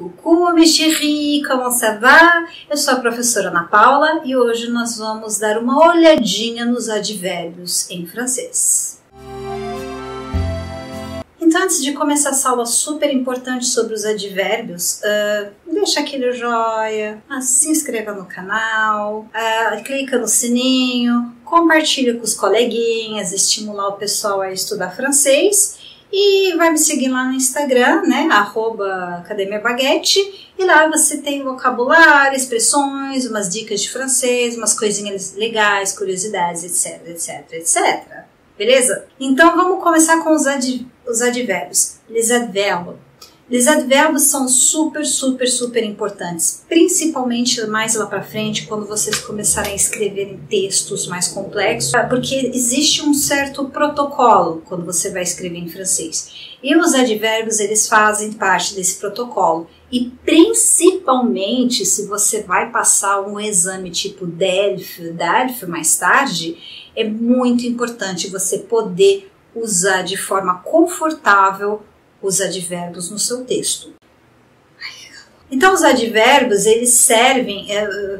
Coucou, mes chéris, comment ça va? Eu sou a professora Ana Paula e hoje nós vamos dar uma olhadinha nos advérbios em francês. Então, antes de começar essa aula super importante sobre os advérbios, deixa aquele joia, se inscreva no canal, clica no sininho, compartilha com os coleguinhas, estimular o pessoal a estudar francês. E vai me seguir lá no Instagram, né, @academiabaguette, e lá você tem vocabulário, expressões, umas dicas de francês, umas coisinhas legais, curiosidades, etc, etc, etc. Beleza? Então vamos começar com os advérbios. Les adverbes. Les adverbes são super importantes, principalmente mais lá pra frente, quando vocês começarem a escrever em textos mais complexos, porque existe um certo protocolo quando você vai escrever em francês. E os advérbios, eles fazem parte desse protocolo. E principalmente se você vai passar um exame tipo DELF mais tarde, é muito importante você poder usar de forma confortável os advérbios no seu texto. Então, os advérbios, eles servem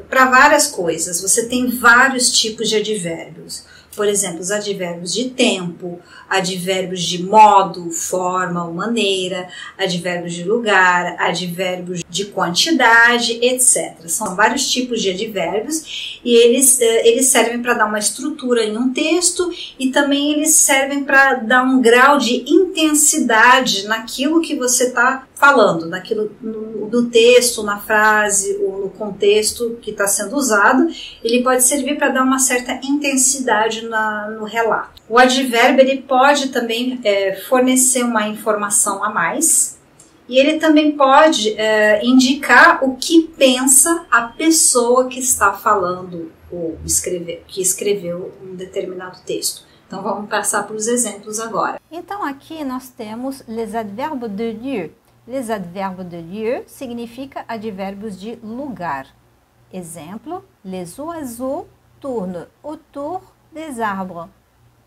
para várias coisas. Você tem vários tipos de advérbios. Por exemplo, os advérbios de tempo, advérbios de modo, forma ou maneira, advérbios de lugar, advérbios de quantidade, etc. São vários tipos de advérbios e eles servem para dar uma estrutura em um texto e também eles servem para dar um grau de intensidade naquilo que você está falando, no texto, na frase ou no contexto que está sendo usado. Ele pode servir para dar uma certa intensidade no relato. O advérbio, ele pode também fornecer uma informação a mais e ele também pode indicar o que pensa a pessoa que está falando ou que escreveu um determinado texto. Então vamos passar para os exemplos agora. Então aqui nós temos les adverbes de lieu. Les adverbes de lieu significa advérbios de lugar. Exemplo, les oiseaux tournent autour des arbres.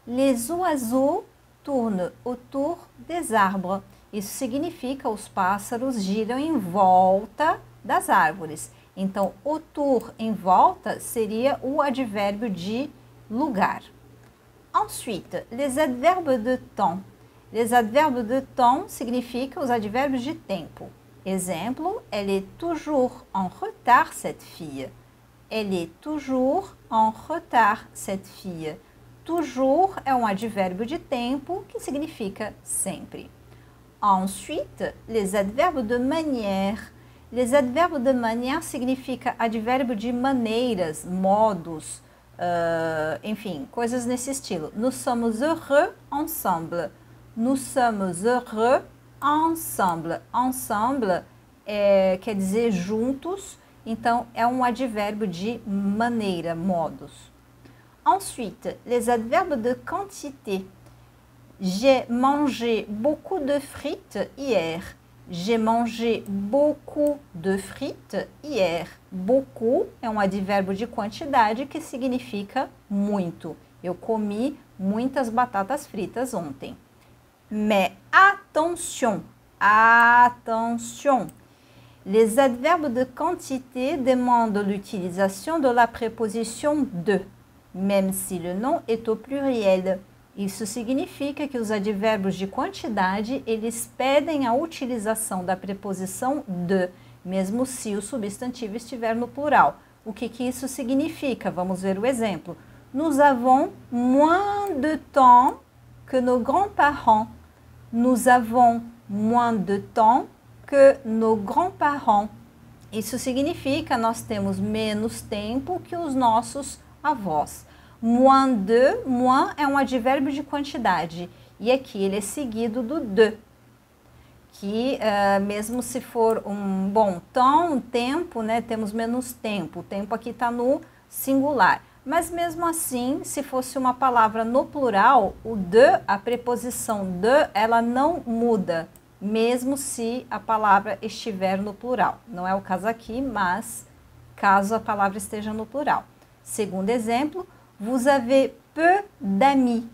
Les oiseaux tournent autour des arbres. Isso significa os pássaros giram em volta das árvores. Então, autour, em volta, seria o advérbio de lugar. Ensuite, les adverbes de temps. Les adverbes de temps significam os advérbios de tempo. Exemplo, elle est toujours en retard, cette fille. Elle est toujours en retard, cette fille. Toujours é um advérbio de tempo que significa sempre. Ensuite, les adverbes de manière. Les adverbes de manière significa advérbio de maneiras, modos, enfim, coisas nesse estilo. Nous sommes heureux ensemble. Nous sommes heureux ensemble. Ensemble quer dizer juntos, então é um advérbio de maneira, modos. Ensuite, les adverbes de quantité. J'ai mangé beaucoup de frites hier. J'ai mangé beaucoup de frites hier. Beaucoup é um advérbio de quantidade que significa muito. Eu comi muitas batatas fritas ontem. Mais attention, attention. Les adverbes de quantité demandent l'utilisation de la préposition de, même si le nom est au pluriel. Isso significa que os advérbios de quantidade, eles pedem a utilização da preposição de, mesmo se o substantivo estiver no plural. O que isso significa? Vamos ver o exemplo. Nous avons moins de temps que nos grands-parents. Nous avons moins de temps que nos grands-parents. Isso significa nós temos menos tempo que os nossos avós. Moins é um advérbio de quantidade e aqui ele é seguido do de, que mesmo se for tempo, né, temos menos tempo. O tempo aqui está no singular. Mas mesmo assim, se fosse uma palavra no plural, o de, a preposição de, ela não muda, mesmo se a palavra estiver no plural. Não é o caso aqui, mas caso a palavra esteja no plural. Segundo exemplo, vous avez peu d'amis.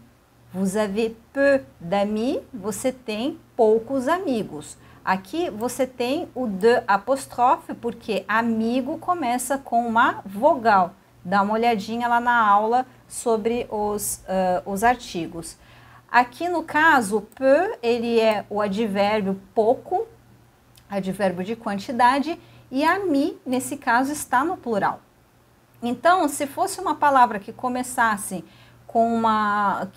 Vous avez peu d'amis, você tem poucos amigos. Aqui você tem o de apóstrofe, porque amigo começa com uma vogal. Dá uma olhadinha lá na aula sobre os artigos. Aqui no caso, peu, ele é o advérbio pouco, advérbio de quantidade, e ami, nesse caso, está no plural. Então, se fosse uma palavra que começasse com uma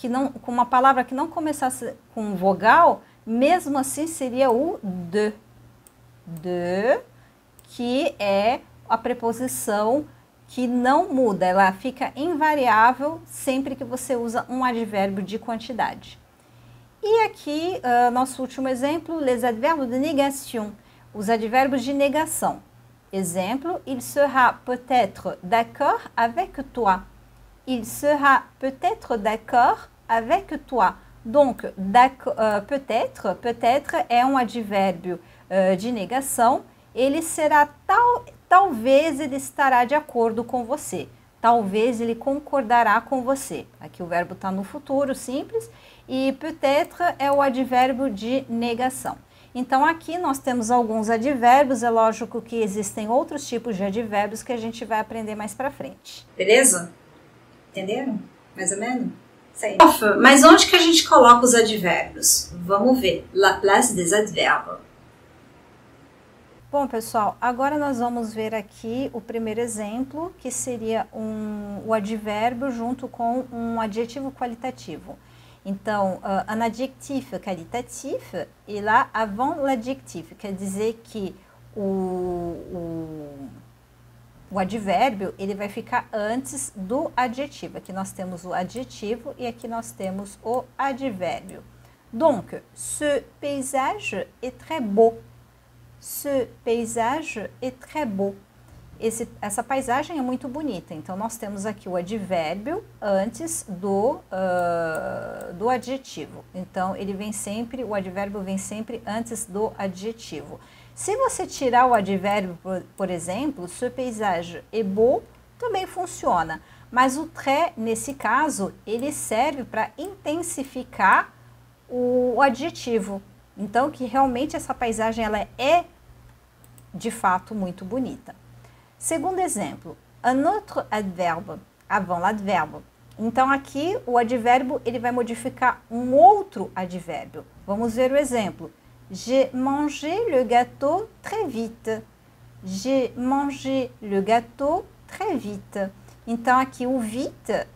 palavra que não começasse com vogal, mesmo assim seria o de. De, que é a preposição que não muda, ela fica invariável sempre que você usa um advérbio de quantidade. E aqui, nosso último exemplo, les adverbes de négation, os advérbios de negação. Exemplo, il sera peut-être d'accord avec toi. Il sera peut-être d'accord avec toi. Donc, peut-être é um advérbio de negação, ele será talvez ele estará de acordo com você, talvez ele concordará com você. Aqui o verbo está no futuro simples e peut-être é o advérbio de negação. Então aqui nós temos alguns advérbios, é lógico que existem outros tipos de advérbios que a gente vai aprender mais pra frente. Beleza? Entenderam? Mais ou menos? Sei. Mas onde que a gente coloca os advérbios? Vamos ver. La place des adverbes. Bom, pessoal, agora nós vamos ver aqui o primeiro exemplo, que seria o advérbio junto com um adjetivo qualitativo. Então, un adjectif qualitatif est là avant l'adjectif, quer dizer que o advérbio ele vai ficar antes do adjetivo. Aqui nós temos o adjetivo e aqui nós temos o advérbio. Donc, ce paysage est très beau. Ce paysage est très beau. Essa paisagem é muito bonita. Então, nós temos aqui o advérbio antes do adjetivo. Então, o advérbio vem sempre antes do adjetivo. Se você tirar o advérbio, por exemplo, ce paysage est beau, também funciona. Mas o très, nesse caso, ele serve para intensificar o adjetivo. Então, que realmente essa paisagem ela é, de fato, muito bonita. Segundo exemplo, un autre adverbe avant l'adverbe. Então, aqui, o advérbio ele vai modificar um outro advérbio. Vamos ver o exemplo. J'ai mangé le gâteau très vite. J'ai mangé le gâteau très vite. Então, aqui o vite,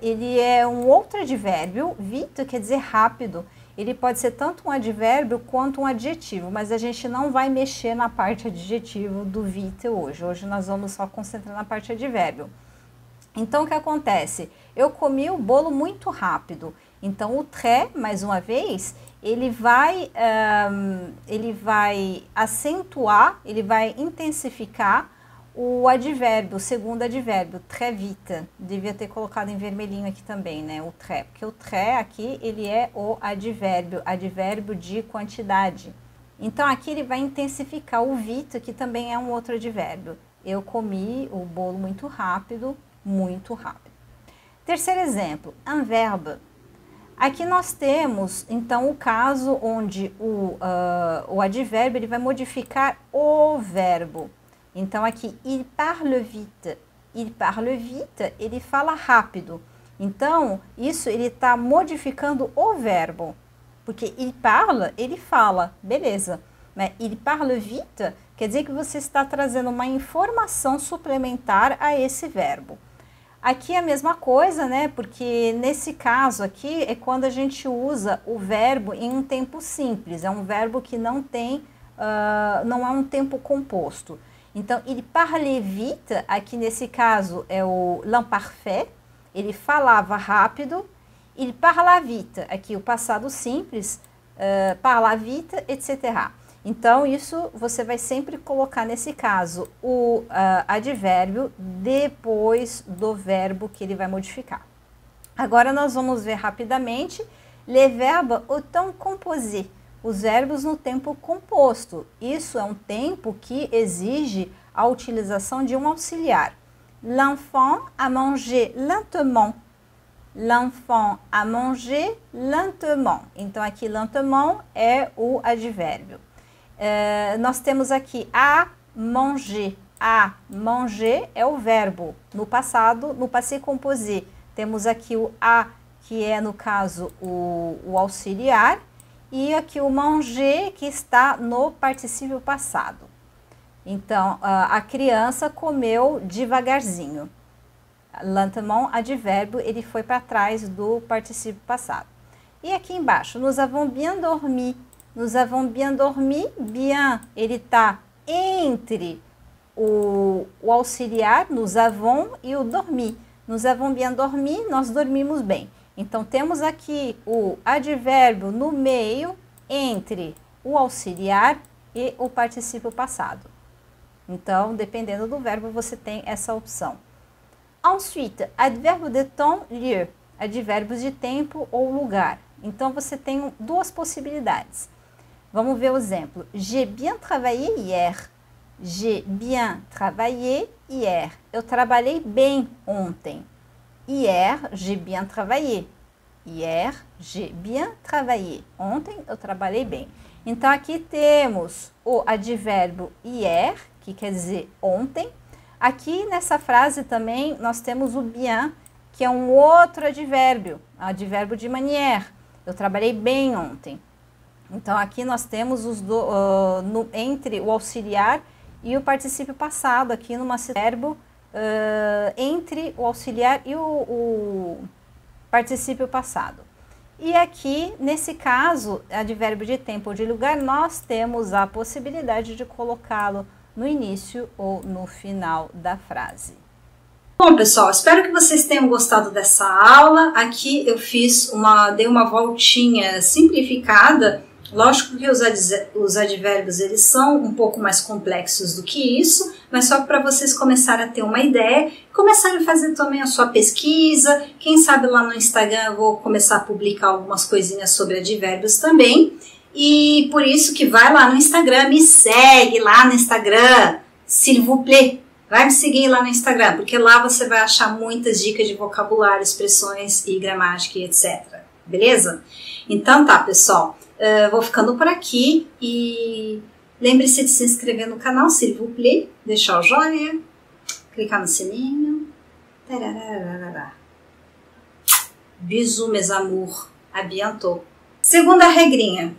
ele é um outro advérbio. Vite quer dizer rápido. Ele pode ser tanto um advérbio quanto um adjetivo, mas a gente não vai mexer na parte adjetivo do vite hoje. Hoje nós vamos só concentrar na parte advérbio. Então, o que acontece? Eu comi o bolo muito rápido. Então, o très, mais uma vez, ele vai acentuar, ele vai intensificar o advérbio, o segundo advérbio, très vite. Devia ter colocado em vermelhinho aqui também, né? O très, porque o très aqui, ele é o advérbio de quantidade. Então, aqui ele vai intensificar o vite, que também é um outro advérbio. Eu comi o bolo muito rápido, muito rápido. Terceiro exemplo, un verbe. Aqui nós temos, então, o caso onde o advérbio ele vai modificar o verbo. Então, aqui, il parle vite. Il parle vite, ele fala rápido. Então, isso ele está modificando o verbo. Porque il parle, ele fala, beleza. Mas il parle vite, quer dizer que você está trazendo uma informação suplementar a esse verbo. Aqui é a mesma coisa, né? Porque nesse caso aqui é quando a gente usa o verbo em um tempo simples. É um verbo que não tem, não é um tempo composto. Então, il parlait vite, aqui nesse caso é o l'imparfait, ele falava rápido. Il parla vite, aqui o passado simples, parla vite, etc. Então, isso você vai sempre colocar nesse caso o advérbio depois do verbo que ele vai modificar. Agora, nós vamos ver rapidamente les verbes au temps composé. Os verbos no tempo composto. Isso é um tempo que exige a utilização de um auxiliar. L'enfant a mangé lentement. L'enfant a mangé lentement. Então, aqui, lentement é o advérbio. Nós temos aqui a manger. A manger é o verbo no passado, no passé composé. Temos aqui o a, que é, no caso, o auxiliar, e aqui o manger, que está no particípio passado. Então, a criança comeu devagarzinho. Lentement, advérbio, ele foi para trás do particípio passado. E aqui embaixo, nous avons bien dormi. Nous avons bien dormi. Bien, ele está entre o auxiliar, nous avons, e o dormi. Nous avons bien dormi, nós dormimos bem. Então, temos aqui o advérbio no meio, entre o auxiliar e o particípio passado. Então, dependendo do verbo, você tem essa opção. Ensuite, advérbio de temps, lieu. Advérbios de tempo ou lugar. Então, você tem duas possibilidades. Vamos ver o exemplo. J'ai bien travaillé hier. J'ai bien travaillé hier. Eu trabalhei bem ontem. Hier, j'ai bien travaillé. Hier, j'ai bien travaillé. Ontem, eu trabalhei bem. Então, aqui temos o advérbio hier, que quer dizer ontem. Aqui nessa frase também nós temos o bien, que é um outro advérbio de manière. Eu trabalhei bem ontem. Então, aqui nós temos entre o auxiliar e o particípio passado, aqui no verbo entre o auxiliar e o particípio passado. E aqui, nesse caso, advérbio de tempo ou de lugar, nós temos a possibilidade de colocá-lo no início ou no final da frase. Bom, pessoal, espero que vocês tenham gostado dessa aula. Aqui eu dei uma voltinha simplificada. Lógico que os advérbios eles são um pouco mais complexos do que isso, mas só para vocês começarem a ter uma ideia, começarem a fazer também a sua pesquisa. Quem sabe lá no Instagram eu vou começar a publicar algumas coisinhas sobre advérbios também. E por isso que vai lá no Instagram, me segue lá no Instagram, s'il vous plaît. Vai me seguir lá no Instagram, porque lá você vai achar muitas dicas de vocabulário, expressões e gramática e etc. Beleza? Então tá, pessoal. Vou ficando por aqui e lembre-se de se inscrever no canal, s'il vous plaît, deixar o joinha, clicar no sininho. Bisous, mes amours. À bientôt. Segunda regrinha.